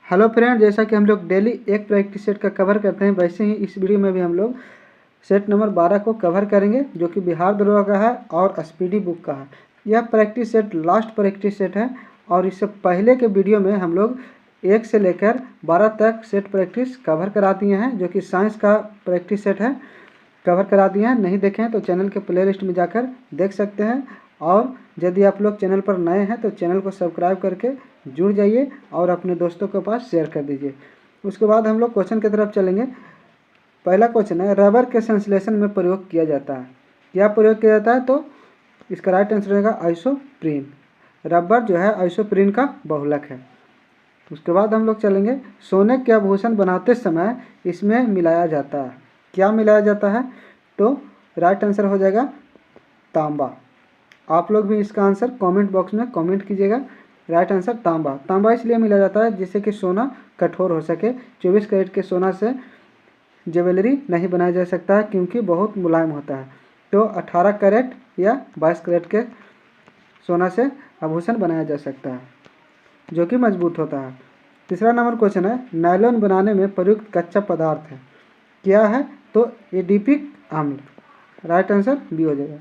Hello friend, जैसा कि हम लोग डेली एक प्रैक्टिस सेट का कवर करते हैं, वैसे ही इस वीडियो में भी हम लोग सेट नंबर 12 को कवर करेंगे, जो कि बिहार दरोगा का है और स्पीडी बुक का है। यह practice set last practice set है और इससे पहले के वीडियो में हम लोग 1 से लेकर 12 तक सेट प्रैक्टिस कवर करा दिए हैं, जो कि साइंस का प्रैक्टिस सेट है, कवर करा दिए हैं। नहीं देखें तो चैनल के प्ले लिस्ट में जाकर देख सकते हैं। और यदि आप लोग चैनल पर नए हैं तो चैनल को सब्सक्राइब करके जुड़ जाइए और अपने दोस्तों के पास शेयर कर दीजिए। उसके बाद हम लोग क्वेश्चन की तरफ चलेंगे। पहला क्वेश्चन है, रबर के संश्लेषण में प्रयोग किया जाता है। क्या प्रयोग किया जाता है? तो इसका राइट आंसर रहेगा आइसोप्रीन। रबर जो है आइसोप्रीन का बहुलक है। उसके बाद हम लोग चलेंगे, सोने के आभूषण बनाते समय इसमें मिलाया जाता है। क्या मिलाया जाता है? तो राइट आंसर हो जाएगा तांबा। आप लोग भी इसका आंसर कमेंट बॉक्स में कमेंट कीजिएगा। राइट आंसर तांबा। तांबा इसलिए मिलाया जाता है जिससे कि सोना कठोर हो सके। 24 कैरेट के सोना से ज्वेलरी नहीं बनाया जा सकता है क्योंकि बहुत मुलायम होता है। तो 18 कैरेट या 22 कैरेट के सोना से आभूषण बनाया जा सकता है, जो कि मजबूत होता है। तीसरा नंबर क्वेश्चन है, नायलॉन बनाने में प्रयुक्त कच्चा पदार्थ है। क्या है? तो एडिपिक अम्ल। राइट आंसर बी हो जाएगा।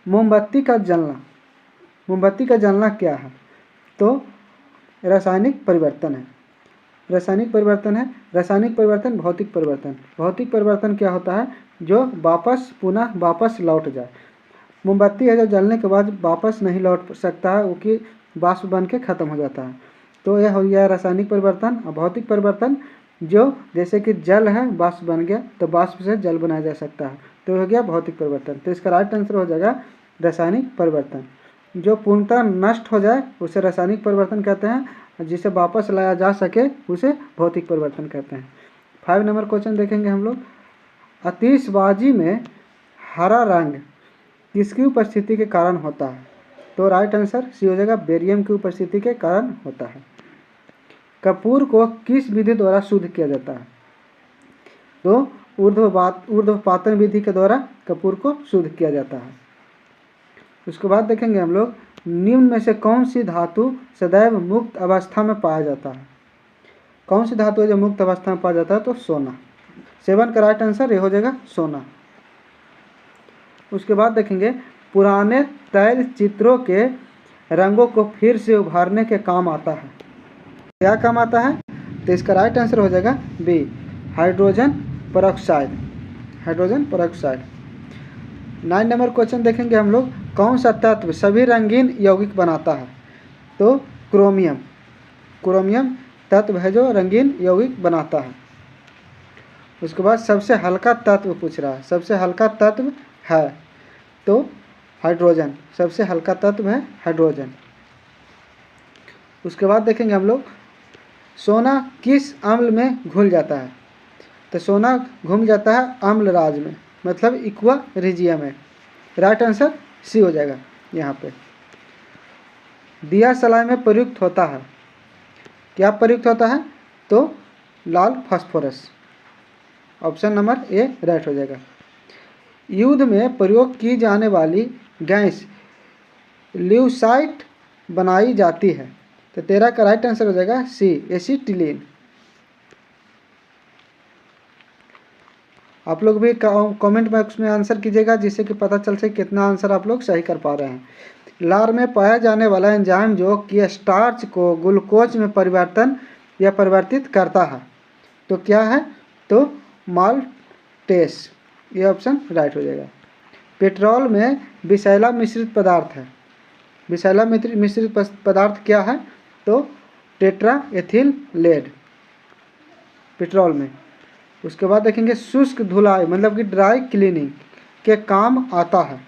मोमबत्ती का जलना। मोमबत्ती का जलना क्या है? तो रासायनिक परिवर्तन है। रासायनिक परिवर्तन है। रासायनिक परिवर्तन, भौतिक परिवर्तन। भौतिक परिवर्तन क्या होता है? जो पुनः वापस लौट जाए। मोमबत्ती है जो जलने के बाद वापस नहीं लौट सकता है, वो कि वाष्प बन के ख़त्म हो जाता है। तो यह हो गया रासायनिक परिवर्तन। और भौतिक परिवर्तन जो जैसे कि जल है, वाष्प बन गया तो वाष्प से जल बनाया जा सकता है, तो हो गया भौतिक परिवर्तन। तो इसका राइट आंसर हो जाएगा रासायनिक परिवर्तन। जो पूर्णतः नष्ट हो जाए उसे रासायनिक परिवर्तन कहते हैं, जिसे वापस लाया जा सके उसे भौतिक परिवर्तन कहते हैं। 5 नंबर क्वेश्चन देखेंगे हम लोग। आतिशबाजी में हरा रंग किसकी उपस्थिति के कारण होता है? तो राइट आंसर सी हो जाएगा, बेरियम की उपस्थिति के कारण होता है। कपूर को किस विधि द्वारा शुद्ध किया जाता है? तो ऊर्ध्वपातन विधि के द्वारा कपूर को शुद्ध किया जाता है। उसके बाद देखेंगे हम लोग, निम्न में से कौन सी धातु सदैव मुक्त अवस्था में पाया जाता है? कौन सी धातु है जो मुक्त अवस्था में पाया जाता है? तो सोना। 7 का राइट आंसर ये हो जाएगा सोना। उसके बाद देखेंगे, पुराने तैल चित्रों के रंगों को फिर से उभारने के काम आता है। क्या काम आता है? तो इसका राइट आंसर हो जाएगा B, hydrogen peroxide. Hydrogen peroxide. 9 number question देखेंगे हम लोग, कौन सा तत्व सभी रंगीन यौगिक बनाता है? तो क्रोमियम। क्रोमियम तत्व है जो रंगीन यौगिक बनाता है। उसके बाद सबसे हल्का तत्व पूछ रहा है। सबसे हल्का तत्व है तो हाइड्रोजन। सबसे हल्का तत्व है हाइड्रोजन। उसके बाद देखेंगे हम लोग, सोना किस अम्ल में घुल जाता है? तो सोना घुल जाता है अम्ल राज में, मतलब इक्वा रिजिया में। राइट आंसर सी हो जाएगा यहाँ पे। दिया सलाई में प्रयुक्त होता है। क्या प्रयुक्त होता है? तो लाल phosphorus. Option number A right हो जाएगा। युद्ध में प्रयोग की जाने वाली गैस ल्यूसाइट बनाई जाती है। तो 13 का राइट आंसर हो जाएगा सी, एसिटिलीन। आप लोग भी कमेंट बॉक्स में आंसर कीजिएगा, जिससे कि पता चल सके कितना आंसर आप लोग सही कर पा रहे हैं। लार में पाया जाने वाला एंजाइम जो कि स्टार्च को ग्लूकोज में परिवर्तित करता है, तो क्या है? तो माल्टेस। ये ऑप्शन राइट हो जाएगा। पेट्रोल में विषैला मिश्रित पदार्थ है। विषैला मिश्रित पदार्थ क्या है? तो टेट्रा एथिल लेड, पेट्रोल में। उसके बाद देखेंगे, शुष्क धुलाई मतलब कि ड्राई क्लीनिंग के काम आता है।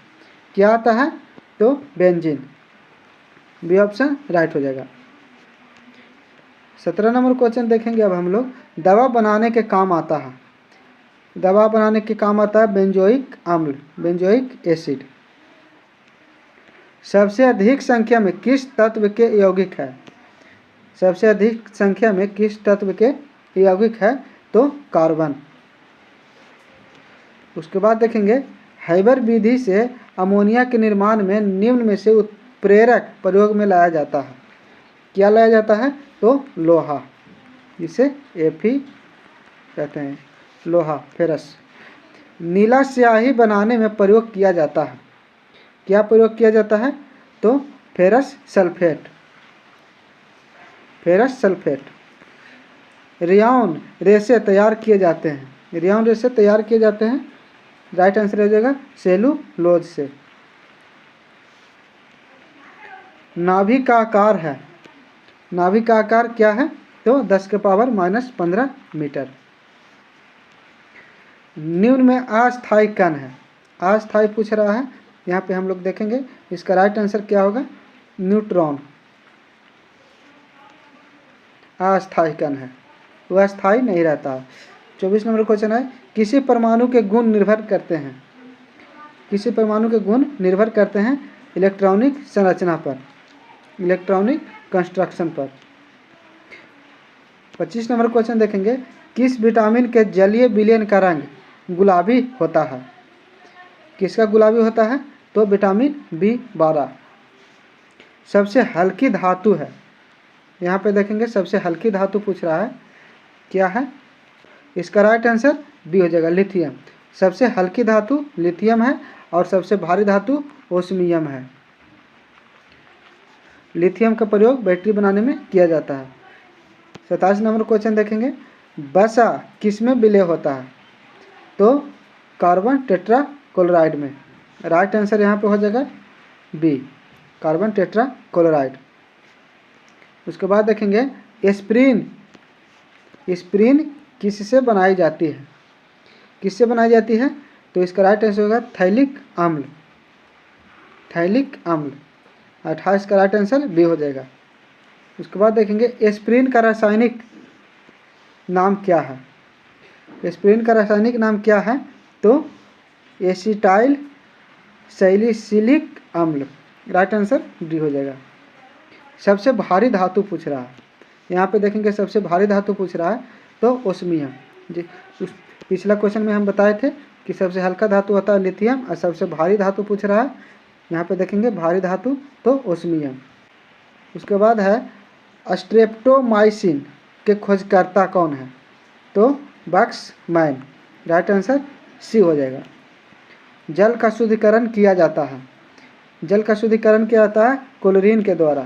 क्या आता है? तो बेंजीन। बी ऑप्शन राइट हो जाएगा। 17 नंबर क्वेश्चन देखेंगे अब हम लोग, दवा बनाने के काम आता है। दवा बनाने के काम आता है बेंजोइक अम्ल, बेंजोइक एसिड। सबसे अधिक संख्या में किस तत्व के यौगिक है? सबसे अधिक संख्या में किस तत्व के यौगिक है? तो कार्बन। उसके बाद देखेंगे, हैबर विधि से अमोनिया के निर्माण में निम्न में से उत्प्रेरक प्रयोग में लाया जाता है। क्या लाया जाता है? तो लोहा, जिसे Fe कहते हैं, लोहा, फेरस। नीला स्याही बनाने में प्रयोग किया जाता है। क्या प्रयोग किया जाता है? तो ferrous sulphate, ferrous sulphate. Rayon रेसे तैयार किए जाते हैं। रेयॉन रेसे तैयार किए जाते हैं, राइट आंसर हो जाएगा सेलुलोज से। नाभि का आकार है, नाभि का आकार क्या है? तो 10⁻⁻15 मीटर। निम्न में अस्थायी कण है, अस्थायी पूछ रहा है, यहाँ पे हम लोग देखेंगे इसका राइट आंसर क्या होगा? न्यूट्रॉन। अस्थायी कण है, वह स्थायी नहीं रहता। 24 नंबर क्वेश्चन है, किसी परमाणु के गुण निर्भर करते हैं, किसी परमाणु के गुण निर्भर करते हैं इलेक्ट्रॉनिक संरचना पर, इलेक्ट्रॉनिक कंस्ट्रक्शन पर। 25 नंबर क्वेश्चन देखेंगे, किस विटामिन के जलीय विलयन का रंग गुलाबी होता है? किसका गुलाबी होता है? तो विटामिन B12। सबसे हल्की धातु है, यहाँ पे देखेंगे सबसे हल्की धातु पूछ रहा है, क्या है? इसका राइट आंसर बी हो जाएगा, लिथियम। सबसे हल्की धातु लिथियम है और सबसे भारी धातु ओस्मियम है। लिथियम का प्रयोग बैटरी बनाने में किया जाता है। 27 नंबर क्वेश्चन देखेंगे, वसा किसमें विलय होता है? तो कार्बन टेट्राक्लोराइड में। राइट आंसर यहाँ पे हो जाएगा बी, कार्बन टेट्राक्लोराइड। उसके बाद देखेंगे एस्प्रिन, एस्प्रिन किससे बनाई जाती है? किससे बनाई जाती है? तो इसका राइट आंसर होगा थैलिक अम्ल, थैलिक अम्ल। 28 का राइट आंसर बी हो जाएगा। उसके बाद देखेंगे एस्प्रिन का रासायनिक नाम क्या है? एस्प्रिन का रासायनिक नाम क्या है? तो एसिटाइल सैलिसिलिक अम्ल। राइट आंसर डी हो जाएगा। सबसे भारी धातु पूछ रहा है, यहाँ पे देखेंगे सबसे भारी धातु पूछ रहा है, तो ओस्मियम जी। पिछला क्वेश्चन में हम बताए थे कि सबसे हल्का धातु होता है लिथियम और सबसे भारी धातु पूछ रहा है, यहाँ पे देखेंगे भारी धातु तो ओस्मियम। उसके बाद है स्ट्रेप्टोमाइसिन के खोजकर्ता कौन है? तो बक्समैन। राइट आंसर सी हो जाएगा। जल का शुद्धिकरण किया जाता है, जल का शुद्धिकरण किया जाता है क्लोरीन के द्वारा,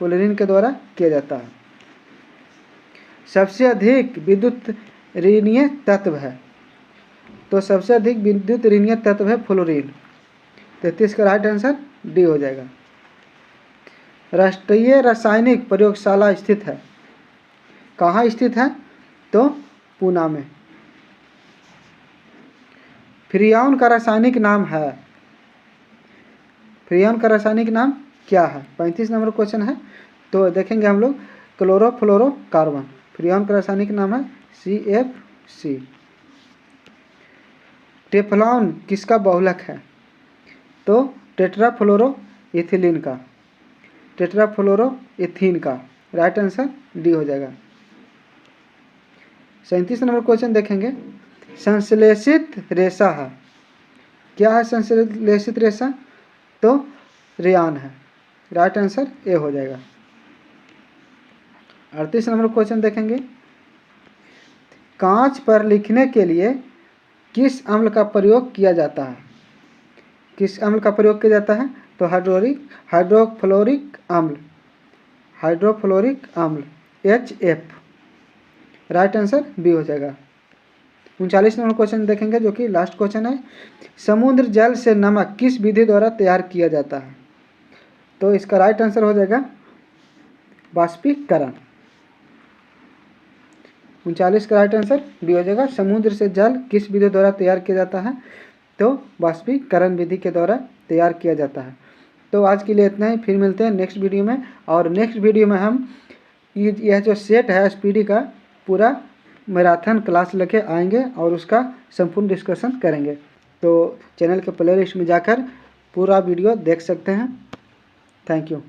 क्लोरीन के द्वारा किया जाता है। सबसे अधिक विद्युत ऋणीय तत्व है, तो सबसे अधिक विद्युत ऋणीय तत्व है फ्लोरीन। 33 का राइट आंसर डी हो जाएगा। राष्ट्रीय रासायनिक प्रयोगशाला स्थित है, कहाँ स्थित है? तो पूना में। फ्रियान का रासायनिक नाम है, फ्रियान का रासायनिक नाम क्या है? 35 नंबर क्वेश्चन है, तो देखेंगे हम लोग क्लोरोफ्लोरोकार्बन। फ्रियान का रासायनिक नाम है CFC। टेफ्लॉन किसका बहुलक है? तो टेट्राफ्लोरोइथिलीन का, टेट्राफ्लोरोइथीन का। राइट आंसर डी हो जाएगा। 37 नंबर क्वेश्चन देखेंगे, संश्लेषित रेशा है, क्या है संश्लेषित रेशा? तो रेयान है। राइट आंसर ए हो जाएगा। 38 नंबर क्वेश्चन देखेंगे, कांच पर लिखने के लिए किस अम्ल का प्रयोग किया जाता है? किस अम्ल का प्रयोग किया जाता है? तो हाइड्रोफ्लोरिक अम्ल, हाइड्रोफ्लोरिक अम्ल HF। राइट आंसर बी हो जाएगा। 39 नंबर क्वेश्चन देखेंगे जो कि लास्ट क्वेश्चन है, समुद्र जल से नमक किस विधि द्वारा तैयार किया जाता है? तो इसका राइट आंसर हो जाएगा वाष्पीकरण। 39 का राइट आंसर बी हो जाएगा। समुद्र से जल किस विधि द्वारा तैयार किया जाता है? तो वाष्पीकरण विधि के द्वारा तैयार किया जाता है। तो आज के लिए इतना ही, फिर मिलते हैं नेक्स्ट वीडियो में। और नेक्स्ट वीडियो में हम यह जो सेट है SPD का पूरा मैराथन क्लास लेके आएंगे और उसका संपूर्ण डिस्कशन करेंगे। तो चैनल के प्लेलिस्ट में जाकर पूरा वीडियो देख सकते हैं। Thank you.